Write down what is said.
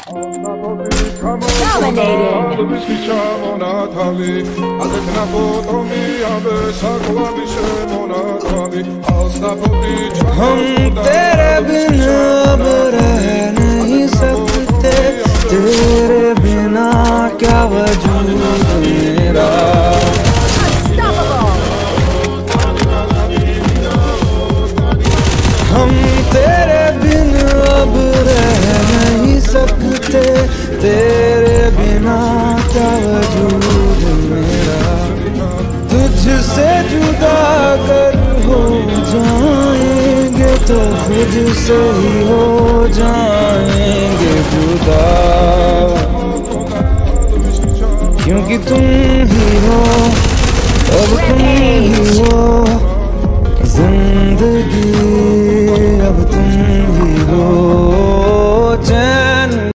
हम तेरे बिना अब रह नहीं सकते, तेरे बिना क्या वजूद मेरा। हम तेरे बिना अब रह नहीं सकते, तेरे बिना क्या वजूद मेरा। तुझसे जुदा कर हो जाएंगे तो खुद से ही हो जाएंगे जुदा, क्योंकि तुम